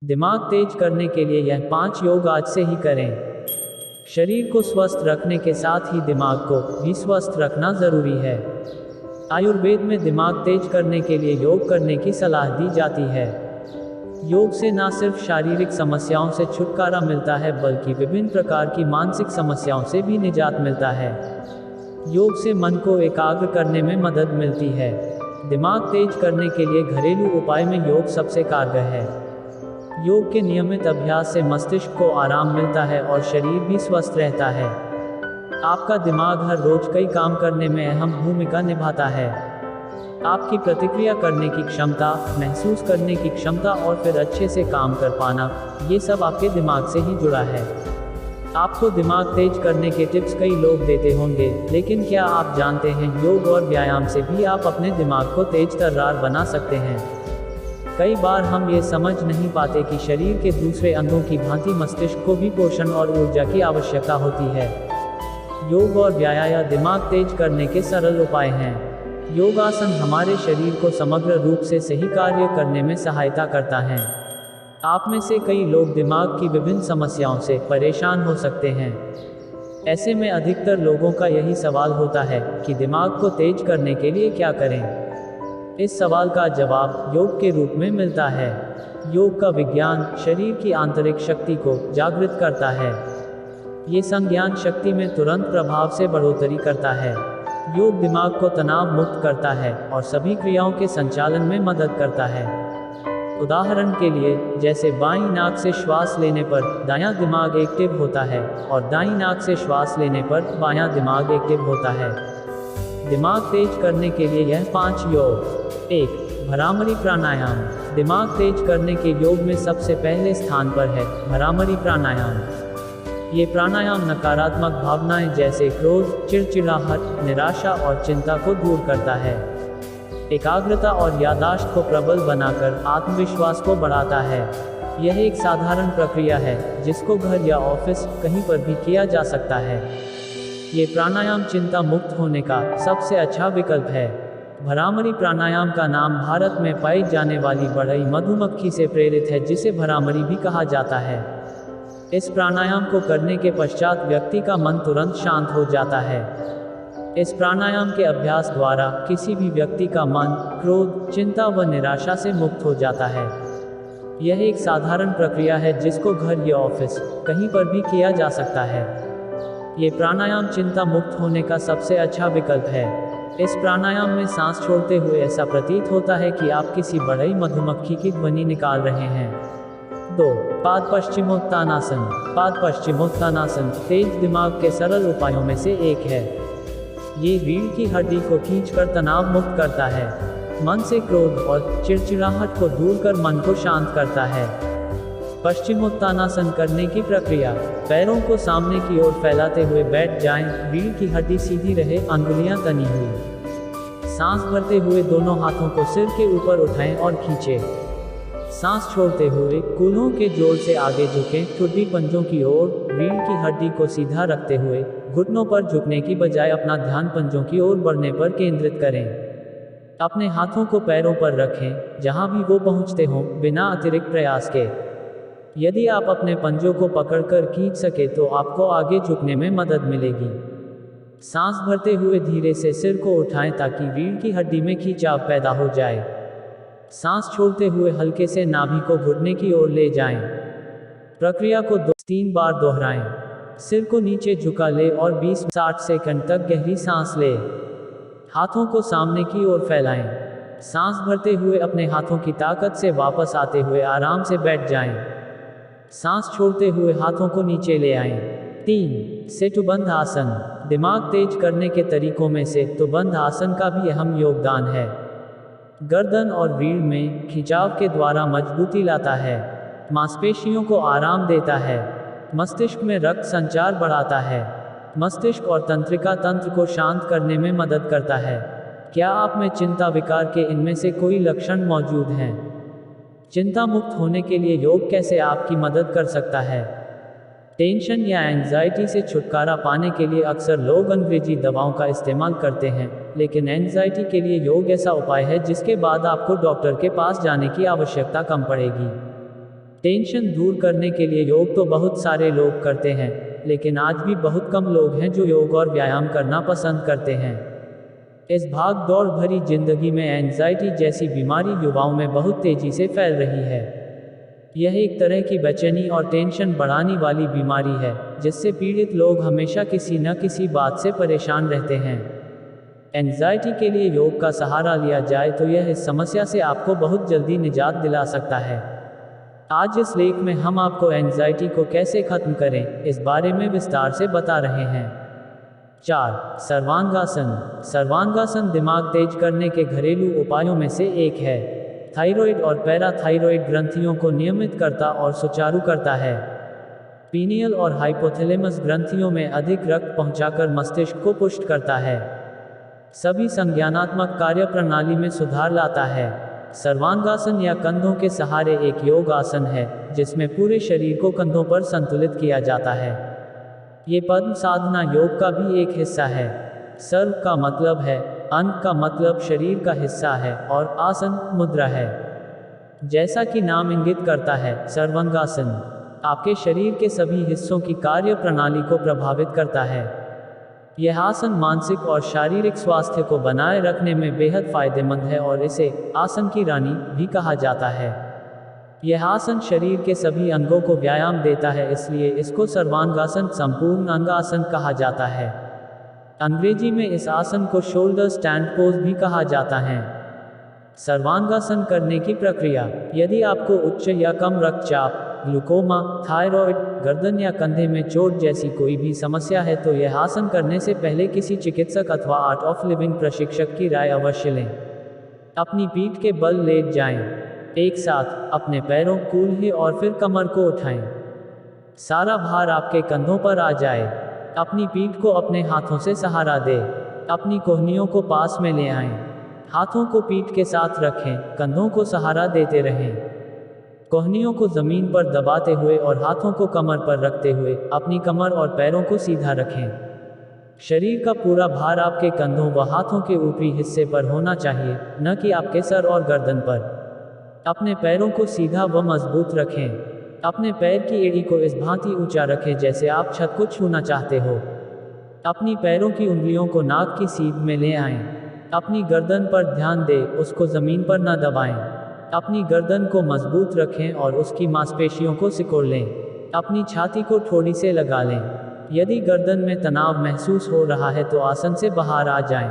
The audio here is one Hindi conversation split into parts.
दिमाग तेज करने के लिए यह 5 योग आज से ही करें। शरीर को स्वस्थ रखने के साथ ही दिमाग को भी स्वस्थ रखना जरूरी है। आयुर्वेद में दिमाग तेज करने के लिए योग करने की सलाह दी जाती है। योग से न सिर्फ शारीरिक समस्याओं से छुटकारा मिलता है बल्कि विभिन्न प्रकार की मानसिक समस्याओं से भी निजात मिलता है। योग से मन को एकाग्र करने में मदद मिलती है। दिमाग तेज करने के लिए घरेलू उपाय में योग सबसे कारगर है। योग के नियमित अभ्यास से मस्तिष्क को आराम मिलता है और शरीर भी स्वस्थ रहता है। आपका दिमाग हर रोज कई काम करने में अहम भूमिका निभाता है। आपकी प्रतिक्रिया करने की क्षमता, महसूस करने की क्षमता और फिर अच्छे से काम कर पाना, ये सब आपके दिमाग से ही जुड़ा है। आपको दिमाग तेज करने के टिप्स कई लोग देते होंगे, लेकिन क्या आप जानते हैं योग और व्यायाम से भी आप अपने दिमाग को तेज तर्रार बना सकते हैं। कई बार हम ये समझ नहीं पाते कि शरीर के दूसरे अंगों की भांति मस्तिष्क को भी पोषण और ऊर्जा की आवश्यकता होती है। योग और व्यायाम दिमाग तेज करने के सरल उपाय हैं। योगासन हमारे शरीर को समग्र रूप से सही कार्य करने में सहायता करता है। आप में से कई लोग दिमाग की विभिन्न समस्याओं से परेशान हो सकते हैं। ऐसे में अधिकतर लोगों का यही सवाल होता है कि दिमाग को तेज करने के लिए क्या करें। इस सवाल का जवाब योग के रूप में मिलता है। योग का विज्ञान शरीर की आंतरिक शक्ति को जागृत करता है। ये संज्ञान शक्ति में तुरंत प्रभाव से बढ़ोतरी करता है। योग दिमाग को तनाव मुक्त करता है और सभी क्रियाओं के संचालन में मदद करता है। उदाहरण के लिए, जैसे बाईं नाक से श्वास लेने पर दायां दिमाग एक्टिव होता है और दाईं नाक से श्वास लेने पर बायां दिमाग एक्टिव होता है। दिमाग तेज करने के लिए यह 5 योग। 1. भ्रामरी प्राणायाम। दिमाग तेज करने के योग में सबसे पहले स्थान पर है भ्रामरी प्राणायाम। ये प्राणायाम नकारात्मक भावनाएं जैसे क्रोध, चिड़चिड़ाहट, निराशा और चिंता को दूर करता है। एकाग्रता और याददाश्त को प्रबल बनाकर आत्मविश्वास को बढ़ाता है। यह एक साधारण प्रक्रिया है जिसको घर या ऑफिस कहीं पर भी किया जा सकता है। ये प्राणायाम चिंता मुक्त होने का सबसे अच्छा विकल्प है। भ्रामरी प्राणायाम का नाम भारत में पाई जाने वाली बढ़ई मधुमक्खी से प्रेरित है जिसे भ्रामरी भी कहा जाता है। इस प्राणायाम को करने के पश्चात व्यक्ति का मन तुरंत शांत हो जाता है। इस प्राणायाम के अभ्यास द्वारा किसी भी व्यक्ति का मन क्रोध, चिंता व निराशा से मुक्त हो जाता है। यह एक साधारण प्रक्रिया है जिसको घर या ऑफिस कहीं पर भी किया जा सकता है। ये प्राणायाम चिंता मुक्त होने का सबसे अच्छा विकल्प है। इस प्राणायाम में सांस छोड़ते हुए ऐसा प्रतीत होता है कि आप किसी बढ़ई मधुमक्खी की ध्वनि निकाल रहे हैं। 2. पाद पश्चिमोत्तानासन। पाद पश्चिमोत्तानासन तेज दिमाग के सरल उपायों में से एक है। ये रीढ़ की हड्डी को खींचकर तनाव मुक्त करता है, मन से क्रोध और चिड़चिड़ाहट को दूर कर मन को शांत करता है। पश्चिमोत्तानासन करने की प्रक्रिया। पैरों को सामने की ओर फैलाते हुए बैठ जाएं, रीढ़ की हड्डी सीधी रहे, अंगुलियां तनी हुई। सांस भरते हुए दोनों हाथों को सिर के ऊपर उठाएं और खींचें। सांस छोड़ते हुए कूल्हों के जोड़ से आगे झुकें, ठुड्डी पंजों की ओर। रीढ़ की हड्डी को सीधा रखते हुए घुटनों पर झुकने की बजाय अपना ध्यान पंजों की ओर बढ़ने पर केंद्रित करें। अपने हाथों को पैरों पर रखें जहां भी वो पहुंचते हों, बिना अतिरिक्त प्रयास के। यदि आप अपने पंजों को पकड़कर खींच सके तो आपको आगे झुकने में मदद मिलेगी। सांस भरते हुए धीरे से सिर को उठाएं ताकि रीढ़ की हड्डी में खिंचाव पैदा हो जाए। सांस छोड़ते हुए हल्के से नाभि को घुटने की ओर ले जाएं। प्रक्रिया को 2-3 बार दोहराएं। सिर को नीचे झुका ले और 20-60 सेकंड तक गहरी सांस ले। हाथों को सामने की ओर फैलाएं। सांस भरते हुए अपने हाथों की ताकत से वापस आते हुए आराम से बैठ जाएं। सांस छोड़ते हुए हाथों को नीचे ले आएं। 3. सेतुबंध आसन। दिमाग तेज करने के तरीकों में से सेतुबंध आसन का भी अहम योगदान है। गर्दन और रीढ़ में खिंचाव के द्वारा मजबूती लाता है, मांसपेशियों को आराम देता है, मस्तिष्क में रक्त संचार बढ़ाता है, मस्तिष्क और तंत्रिका तंत्र को शांत करने में मदद करता है। क्या आप में चिंता विकार के इनमें से कोई लक्षण मौजूद हैं? चिंता मुक्त होने के लिए योग कैसे आपकी मदद कर सकता है? टेंशन या एंजाइटी से छुटकारा पाने के लिए अक्सर लोग अंग्रेजी दवाओं का इस्तेमाल करते हैं, लेकिन एंजाइटी के लिए योग ऐसा उपाय है जिसके बाद आपको डॉक्टर के पास जाने की आवश्यकता कम पड़ेगी। टेंशन दूर करने के लिए योग तो बहुत सारे लोग करते हैं, लेकिन आज भी बहुत कम लोग हैं जो योग और व्यायाम करना पसंद करते हैं। इस भाग दौड़ भरी जिंदगी में एंजाइटी जैसी बीमारी युवाओं में बहुत तेजी से फैल रही है। यह एक तरह की बेचैनी और टेंशन बढ़ाने वाली बीमारी है, जिससे पीड़ित लोग हमेशा किसी न किसी बात से परेशान रहते हैं। एंजाइटी के लिए योग का सहारा लिया जाए तो यह इस समस्या से आपको बहुत जल्दी निजात दिला सकता है। आज इस लेख में हम आपको एंजाइटी को कैसे खत्म करें, इस बारे में विस्तार से बता रहे हैं। 4. सर्वांगासन। सर्वांगासन दिमाग तेज करने के घरेलू उपायों में से एक है। थायराइड और पैराथायराइड ग्रंथियों को नियमित करता और सुचारू करता है। पीनियल और हाइपोथैलेमस ग्रंथियों में अधिक रक्त पहुंचाकर मस्तिष्क को पुष्ट करता है। सभी संज्ञानात्मक कार्यप्रणाली में सुधार लाता है। सर्वांगासन या कंधों के सहारे एक योग आसन है, जिसमें पूरे शरीर को कंधों पर संतुलित किया जाता है। ये पद्म साधना योग का भी एक हिस्सा है। सर्व का मतलब है, अंग का मतलब शरीर का हिस्सा है, और आसन मुद्रा है। जैसा कि नाम इंगित करता है, सर्वांगासन आपके शरीर के सभी हिस्सों की कार्य प्रणाली को प्रभावित करता है। यह आसन मानसिक और शारीरिक स्वास्थ्य को बनाए रखने में बेहद फायदेमंद है और इसे आसन की रानी भी कहा जाता है। यह आसन शरीर के सभी अंगों को व्यायाम देता है, इसलिए इसको सर्वांगासन संपूर्ण अंगासन कहा जाता है। अंग्रेजी में इस आसन को शोल्डर स्टैंड पोज भी कहा जाता है। सर्वांगासन करने की प्रक्रिया। यदि आपको उच्च या कम रक्तचाप, ग्लूकोमा, थायराइड, गर्दन या कंधे में चोट जैसी कोई भी समस्या है तो यह आसन करने से पहले किसी चिकित्सक अथवा आर्ट ऑफ लिविंग प्रशिक्षक की राय अवश्य लें। अपनी पीठ के बल लेट जाएं। एक साथ अपने पैरों कूल्हे और फिर कमर को उठाएं। सारा भार आपके कंधों पर आ जाए। अपनी पीठ को अपने हाथों से सहारा दें। अपनी कोहनियों को पास में ले आएं। हाथों को पीठ के साथ रखें, कंधों को सहारा देते रहें। कोहनियों को जमीन पर दबाते हुए और हाथों को कमर पर रखते हुए अपनी कमर और पैरों को सीधा रखें। शरीर का पूरा भार आपके कंधों व हाथों के ऊपरी हिस्से पर होना चाहिए, न कि आपके सर और गर्दन पर। अपने पैरों को सीधा व मजबूत रखें। अपने पैर की एड़ी को इस भांति ऊंचा रखें जैसे आप छत को छूना चाहते हो। अपनी पैरों की उंगलियों को नाक की सीध में ले आएं। अपनी गर्दन पर ध्यान दें, उसको जमीन पर न दबाएं। अपनी गर्दन को मजबूत रखें और उसकी मांसपेशियों को सिकोड़ लें। अपनी छाती को ठोड़ी से लगा लें। यदि गर्दन में तनाव महसूस हो रहा है तो आसन से बाहर आ जाएं।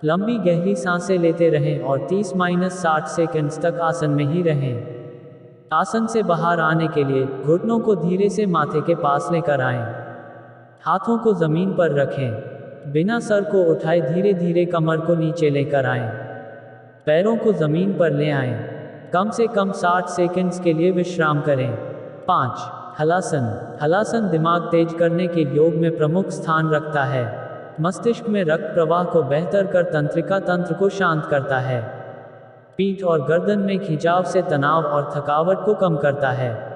लंबी गहरी सांसें लेते रहें और 30-60 सेकंड्स तक आसन में ही रहें। आसन से बाहर आने के लिए घुटनों को धीरे से माथे के पास लेकर आएं। हाथों को जमीन पर रखें। बिना सर को उठाए धीरे धीरे कमर को नीचे लेकर आएं। पैरों को जमीन पर ले आएं। कम से कम 60 सेकंड्स के लिए विश्राम करें। 5. हलासन। हलासन दिमाग तेज करने के योग में प्रमुख स्थान रखता है। मस्तिष्क में रक्त प्रवाह को बेहतर कर तंत्रिका तंत्र को शांत करता है। पीठ और गर्दन में खिंचाव से तनाव और थकावट को कम करता है।